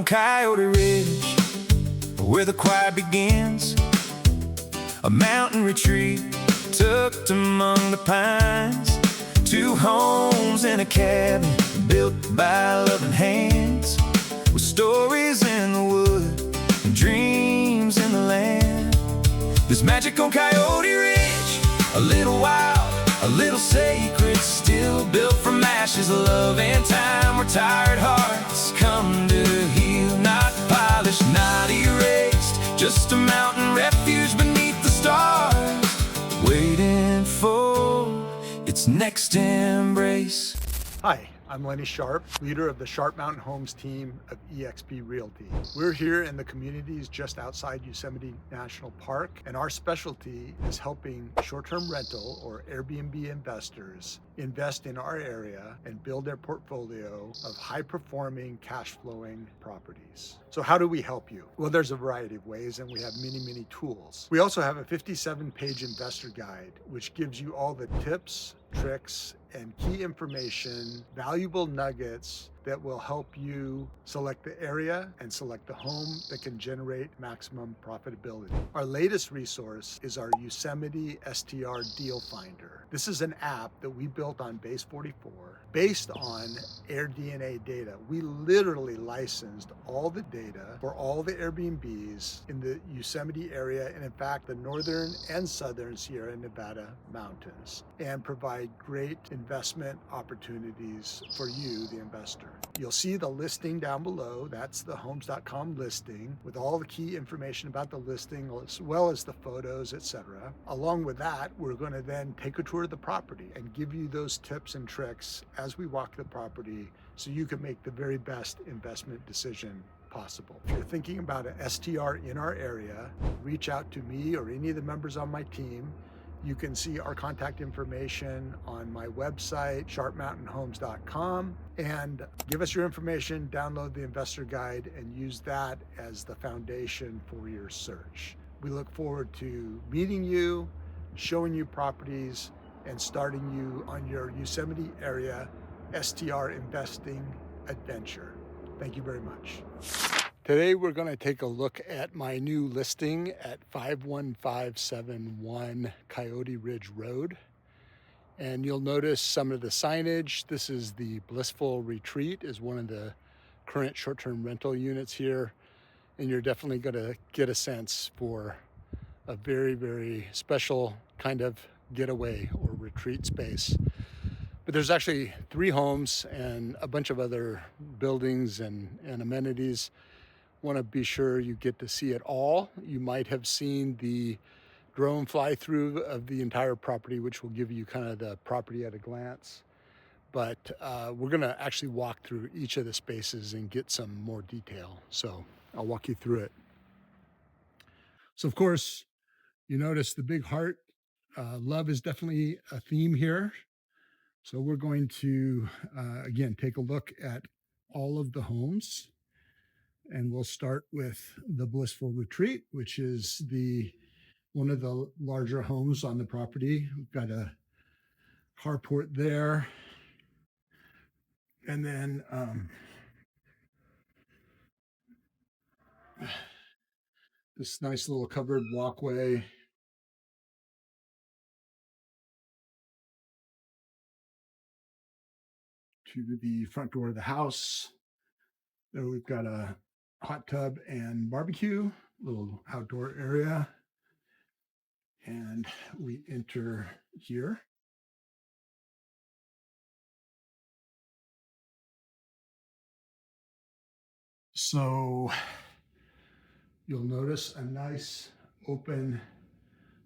on Coyote Ridge, where the quiet begins. A mountain retreat tucked among the pines. 2 homes and a cabin built by loving hands, with stories in the wood and dreams in the land. There's magic on Coyote Ridge, a little wild, a little sacred, still built from ashes, love and time, where tired hearts come to heal. Not polished, not erased, just a mountain refuge beneath the stars, waiting for its next embrace. Hi, I'm Lenny Sharp, leader of the Sharp Mountain Homes team of eXp Realty. We're here in the communities just outside Yosemite National Park, and our specialty is helping short-term rental or Airbnb investors invest in our area and build their portfolio of high-performing, cash-flowing properties. So how do we help you? Well, there's a variety of ways, and we have many tools. We also have a 57-page investor guide, which gives you all the tips, tricks, and key information, valuable nuggets that will help you select the area and select the home that can generate maximum profitability. Our latest resource is our Yosemite STR Deal Finder. This is an app that we built on Base 44 based on AirDNA data. We literally licensed all the data for all the Airbnbs in the Yosemite area, and in fact the northern and southern Sierra Nevada mountains, and provide great investment opportunities for you, the investor. You'll see the listing down below. That's the homes.com listing with all the key information about the listing, as well as the photos, etc. Along with that, we're going to then take a tour of the property and give you those tips and tricks as we walk the property, so you can make the very best investment decision possible. If you're thinking about an STR in our area, reach out to me or any of the members on my team. You can see our contact information on my website, sharpmountainhomes.com, and give us your information, download the investor guide, and use that as the foundation for your search. We look forward to meeting you, showing you properties, and starting you on your Yosemite area STR investing adventure. Thank you very much. Today we're going to take a look at my new listing at 51571 Coyote Ridge Road. And you'll notice some of the signage. This is the Blissful Retreat, is one of the current short-term rental units here. And you're definitely going to get a sense for a very special kind of getaway or retreat space. But there's actually 3 homes and a bunch of other buildings and amenities. Want to be sure you get to see it all. You might have seen the drone fly through of the entire property, which will give you kind of the property at a glance. But we're going to actually walk through each of the spaces and get some more detail. So I'll walk you through it. So of course, you notice the big heart. Love is definitely a theme here. So we're going to, again, take a look at all of the homes. And we'll start with the Blissful Retreat, which is one of the larger homes on the property. We've got a carport there. And then this nice little covered walkway. To the front door of the house. There we've got a hot tub and barbecue, little outdoor area. And we enter here. So you'll notice a nice open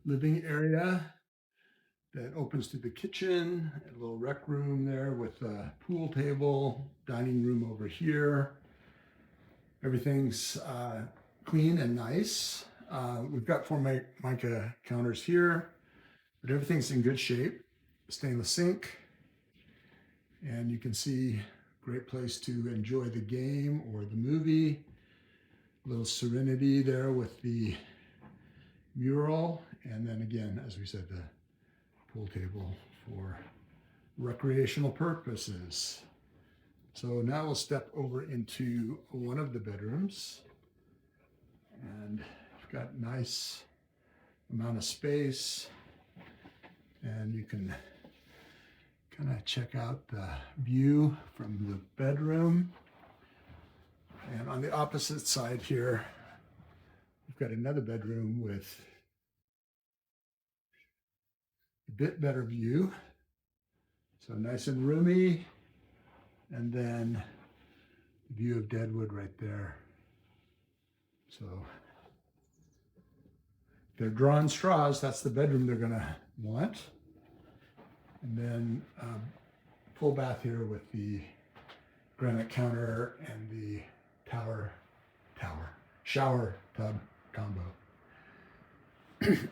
living area that opens to the kitchen, a little rec room there with a pool table, dining room over here. Everything's clean and nice. We've got 4 mica counters here, but everything's in good shape. Stainless sink, and you can see great place to enjoy the game or the movie. A little serenity there with the mural, and then again, as we said, the pool table for recreational purposes. So now we'll step over into one of the bedrooms, and you've got nice amount of space, and you can kind of check out the view from the bedroom. And on the opposite side here, we've got another bedroom with a bit better view. So nice and roomy, and then view of Deadwood right there. So they're drawing straws. That's the bedroom they're gonna want. And then full bath here with the granite counter and the shower tub combo.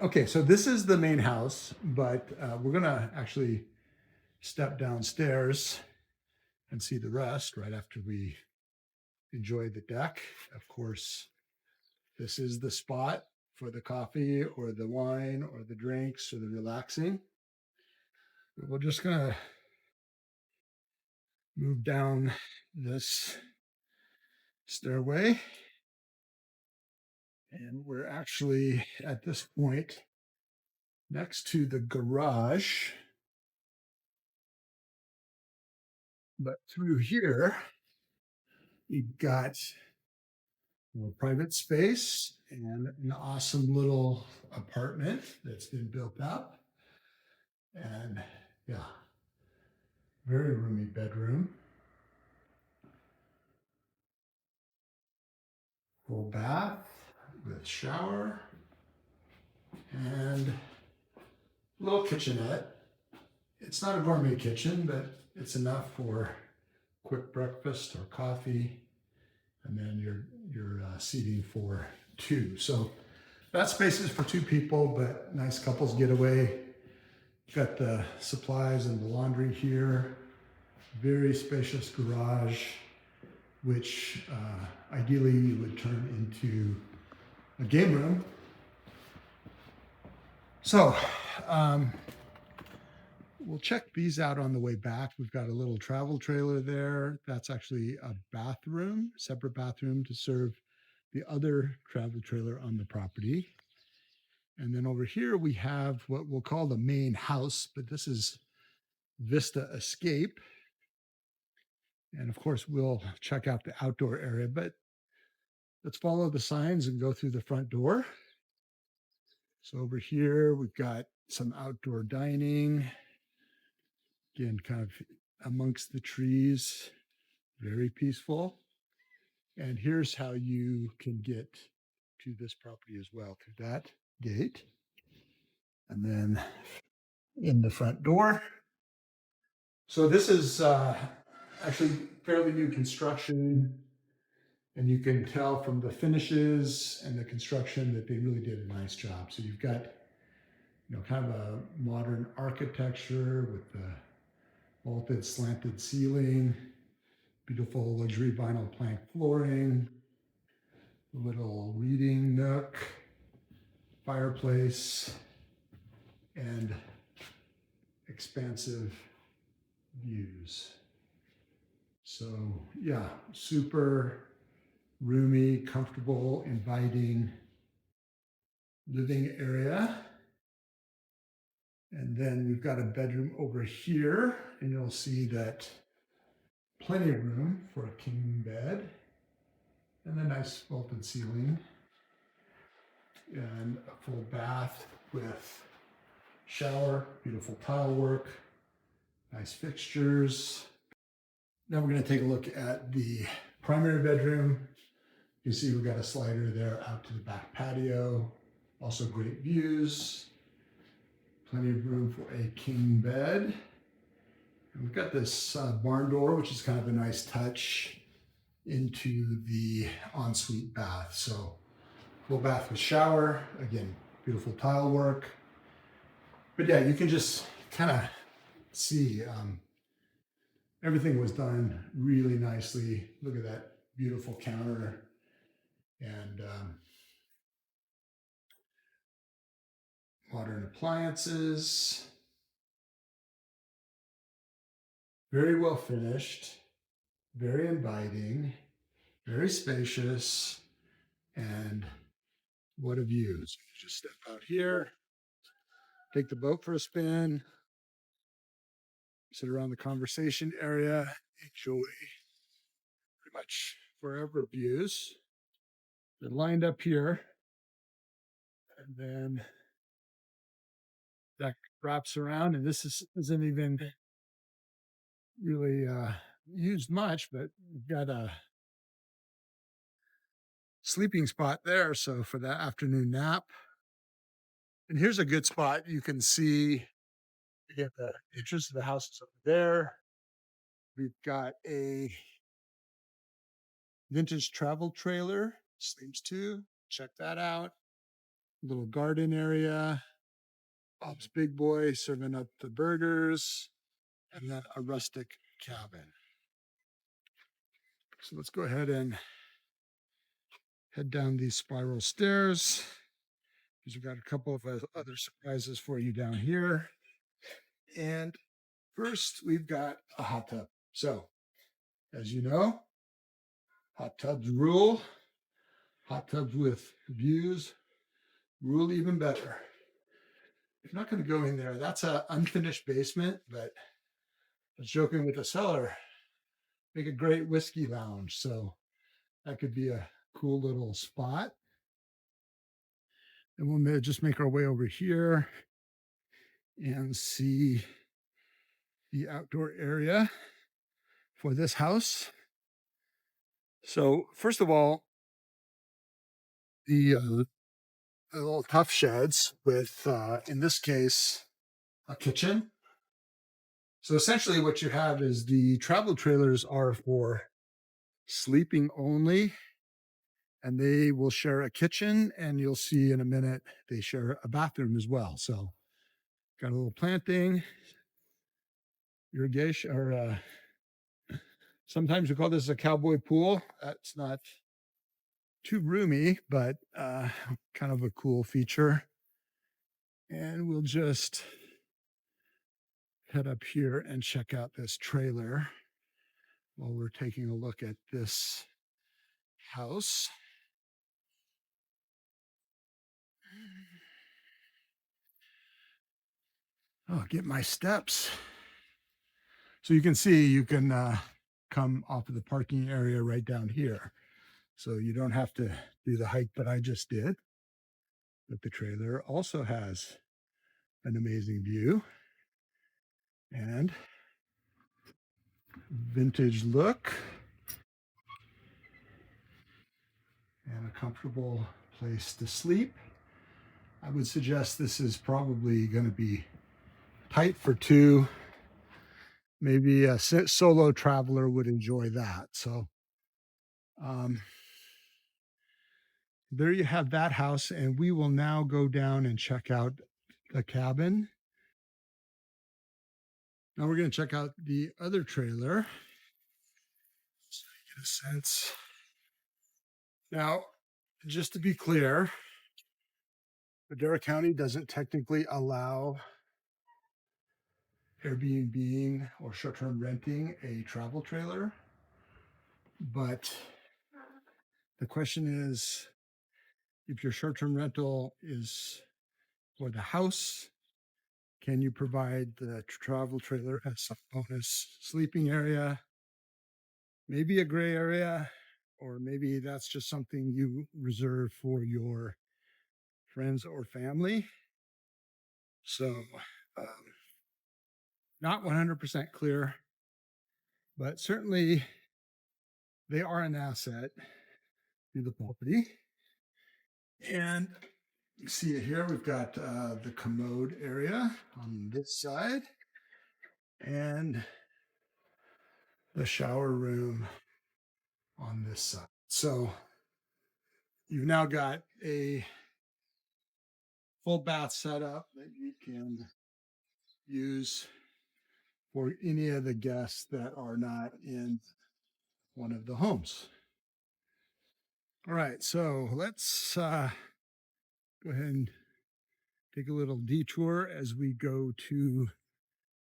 Okay, so this is the main house, but we're gonna actually step downstairs and see the rest right after we enjoy the deck. Of course, this is the spot for the coffee or the wine or the drinks or the relaxing. But we're just gonna move down this stairway. And we're actually at this point next to the garage. But through here, we've got a private space and an awesome little apartment that's been built up. And yeah, very roomy bedroom. Full bath with shower and little kitchenette. It's not a gourmet kitchen, but it's enough for quick breakfast or coffee, and then your seating for two. So that space is for two people, but nice couples getaway. Got the supplies and the laundry here. Very spacious garage, which ideally you would turn into a game room. So we'll check these out on the way back. We've got a little travel trailer there. That's actually a bathroom, separate bathroom to serve the other travel trailer on the property. And then over here we have what we'll call the main house, but this is Vista Escape. And of course, we'll check out the outdoor area, but let's follow the signs and go through the front door. So over here, we've got some outdoor dining. Again, kind of amongst the trees, very peaceful. And here's how you can get to this property as well, through that gate. And then in the front door. So this is actually fairly new construction, and you can tell from the finishes and the construction that they really did a nice job. So you've got, kind of a modern architecture with the vaulted slanted ceiling, beautiful luxury vinyl plank flooring, a little reading nook, fireplace, and expansive views. So yeah, super roomy, comfortable, inviting living area. And then we've got a bedroom over here, and you'll see that plenty of room for a king bed and a nice vaulted ceiling and a full bath with shower, beautiful tile work, nice fixtures. Now we're going to take a look at the primary bedroom. You see we've got a slider there out to the back patio. Also great views. Plenty of room for a king bed. And we've got this barn door, which is kind of a nice touch into the ensuite bath. So full bath with shower. Again, beautiful tile work. But yeah, you can just kind of see everything was done really nicely. Look at that beautiful counter and modern appliances. Very well finished. very inviting, very spacious, and what a view. So you just step out here, take the boat for a spin, sit around the conversation area, enjoy pretty much wherever views. They're lined up here, and then that wraps around, and isn't even really used much, but we've got a sleeping spot there. So for that afternoon nap, and here's a good spot. You can see again the entrance of the house is over there. We've got a vintage travel trailer, sleeps two. Check that out. Little garden area. Bob's Big Boy serving up the burgers, and then a rustic cabin. So let's go ahead and head down these spiral stairs because we've got a couple of other surprises for you down here. And first, we've got a hot tub. So, as you know, hot tubs rule. Hot tubs with views rule even better. If you're not going to go in there, that's an unfinished basement, but I was joking with the seller, make a great whiskey lounge. So that could be a cool little spot. And we'll just make our way over here and see the outdoor area for this house. So first of all, the little tough sheds with, in this case, a kitchen. So essentially what you have is the travel trailers are for sleeping only, and they will share a kitchen, and you'll see in a minute they share a bathroom as well. So got a little planting, irrigation, or sometimes we call this a cowboy pool. That's not too roomy, but kind of a cool feature. And we'll just head up here and check out this trailer while we're taking a look at this house. Oh, get my steps. So you can see you can come off of the parking area right down here. So you don't have to do the hike that I just did. But the trailer also has an amazing view and vintage look and a comfortable place to sleep. I would suggest this is probably going to be tight for two. Maybe a solo traveler would enjoy that. So there you have that house, and we will now go down and check out the cabin. Now we're going to check out the other trailer so you get a sense. Now, just to be clear, Madera County doesn't technically allow Airbnb or short-term renting a travel trailer, but the question is, if your short-term rental is for the house, can you provide the travel trailer as a bonus sleeping area, maybe a gray area, or maybe that's just something you reserve for your friends or family? So, not 100% clear, but certainly they are an asset to the property. And you see it here. We've got the commode area on this side and the shower room on this side. So you've now got a full bath setup that you can use for any of the guests that are not in one of the homes. All right, so let's go ahead and take a little detour as we go to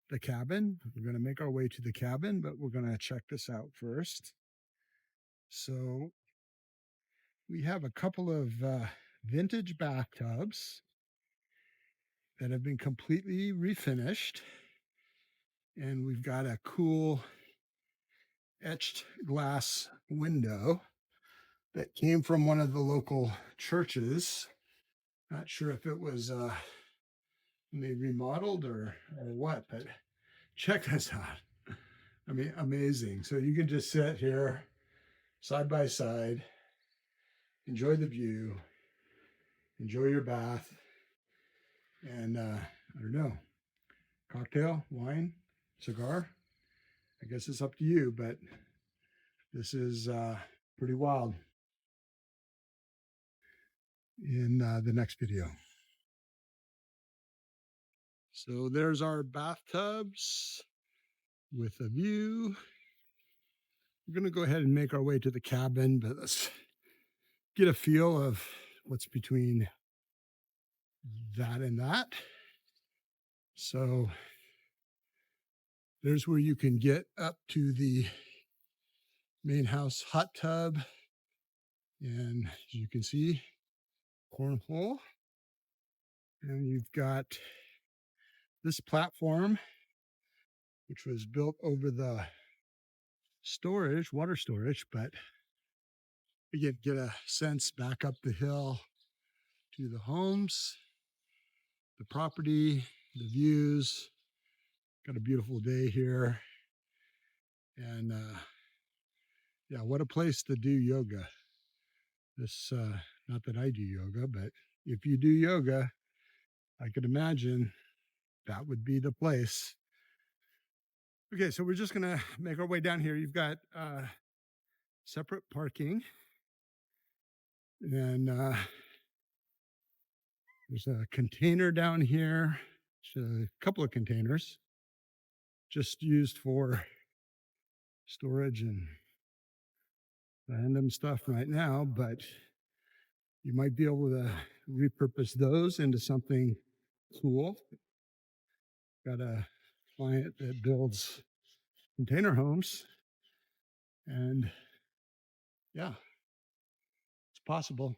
the cabin. We're going to make our way to the cabin, but we're going to check this out first. So we have a couple of vintage bathtubs that have been completely refinished. And we've got a cool etched glass window that came from one of the local churches. Not sure if it was they remodeled or what, but check this out. I mean, amazing. So you can just sit here side by side, enjoy the view, enjoy your bath, and I don't know, cocktail, wine, cigar. I guess it's up to you, but this is pretty wild. In the next video. So there's our bathtubs with a view. We're going to go ahead and make our way to the cabin, but let's get a feel of what's between that and that. So there's where you can get up to the main house hot tub. And as you can see, cornhole. And you've got this platform, which was built over the storage, water storage, but again, get a sense back up the hill to the homes, the property, the views. Got a beautiful day here. And yeah, what a place to do yoga. This, not that I do yoga, but if you do yoga, I could imagine that would be the place. Okay, so we're just gonna make our way down here. You've got separate parking. And there's a container down here. A couple of containers just used for storage and random stuff right now, but you might be able to repurpose those into something cool. Got a client that builds container homes, and yeah, it's possible.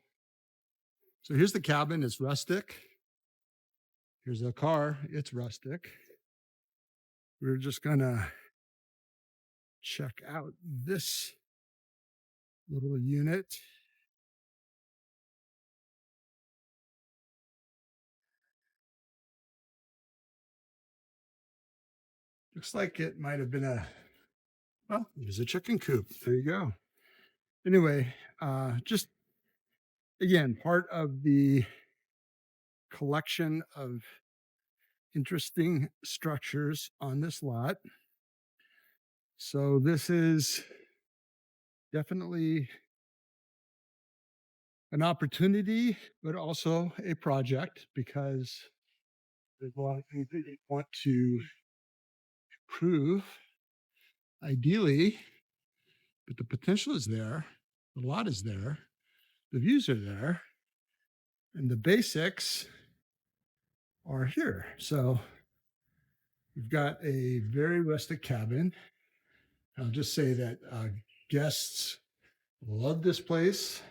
So here's the cabin. It's rustic. Here's a car. It's rustic. We're just gonna check out this little unit. Looks like it might have been well, there's a chicken coop. There you go. Anyway, just again, part of the collection of interesting structures on this lot. So this is definitely an opportunity, but also a project, because there's a lot of things that you want to improve, ideally, but the potential is there, the lot is there, the views are there, and the basics are here. So we've got a very rustic cabin. I'll just say that guests love this place.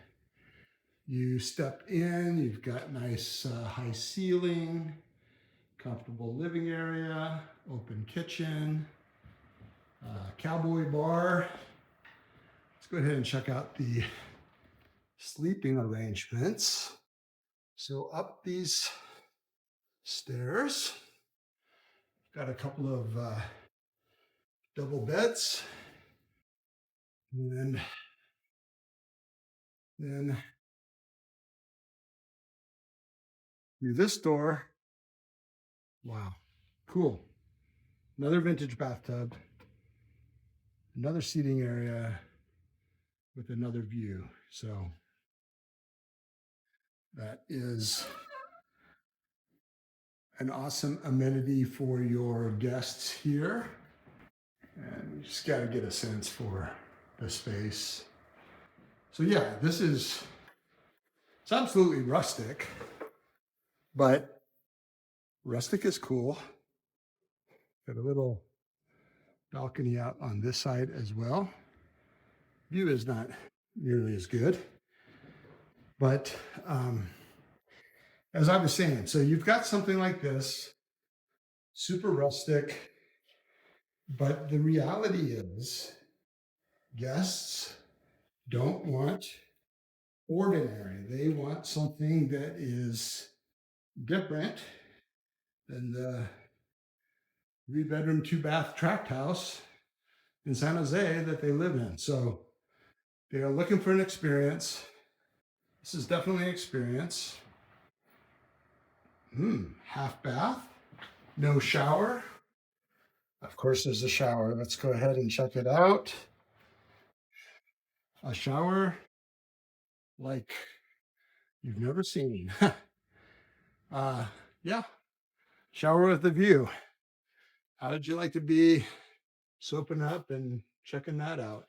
You step in, you've got nice high ceiling, comfortable living area, open kitchen, cowboy bar. Let's go ahead and check out the sleeping arrangements. So up these stairs, got a couple of double beds, and then through this door. Wow, cool. Another vintage bathtub, another seating area with another view. So that is an awesome amenity for your guests here. And you just got to get a sense for the space. So yeah, it's absolutely rustic, but rustic is cool. Got a little balcony out on this side as well. View is not nearly as good, but as I was saying, so you've got something like this, super rustic, but the reality is guests don't want ordinary. They want something that is different than the 3-bedroom, 2-bath tract house in San Jose that they live in. So they are looking for an experience. This is definitely an experience. Half bath, no shower. Of course, there's a shower. Let's go ahead and check it out. A shower like you've never seen. Yeah, shower with a view. How did you like to be soaping up and checking that out?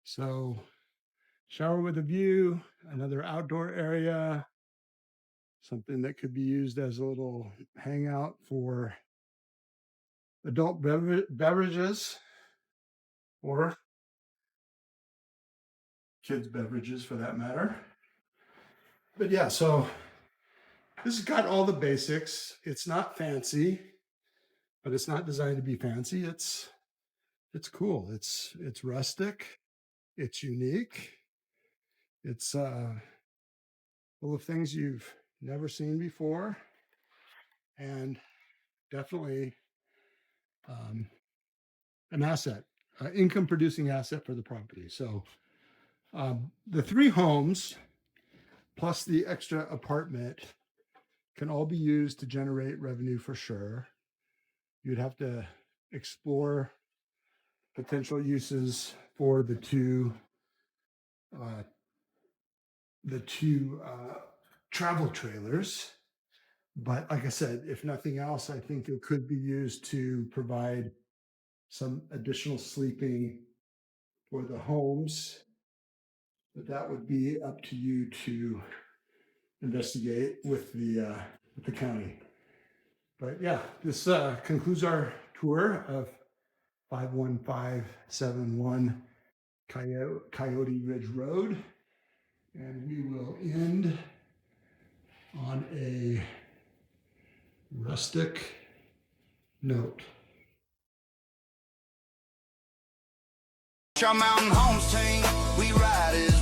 So, shower with a view, another outdoor area, something that could be used as a little hangout for adult beverages or kids' beverages for that matter. But yeah, so this has got all the basics. It's not fancy, but it's not designed to be fancy. It's cool. It's rustic. It's unique. It's full of things you've never seen before, and definitely an asset, income producing asset for the property. So the 3 homes plus the extra apartment can all be used to generate revenue for sure. You'd have to explore potential uses for the two travel trailers. But like I said, if nothing else, I think it could be used to provide some additional sleeping for the homes. But that would be up to you to investigate with the county. But yeah, this concludes our tour of 51571 Coyote Ridge Road. And we will end on a rustic note. Our mountain homes team, we ride it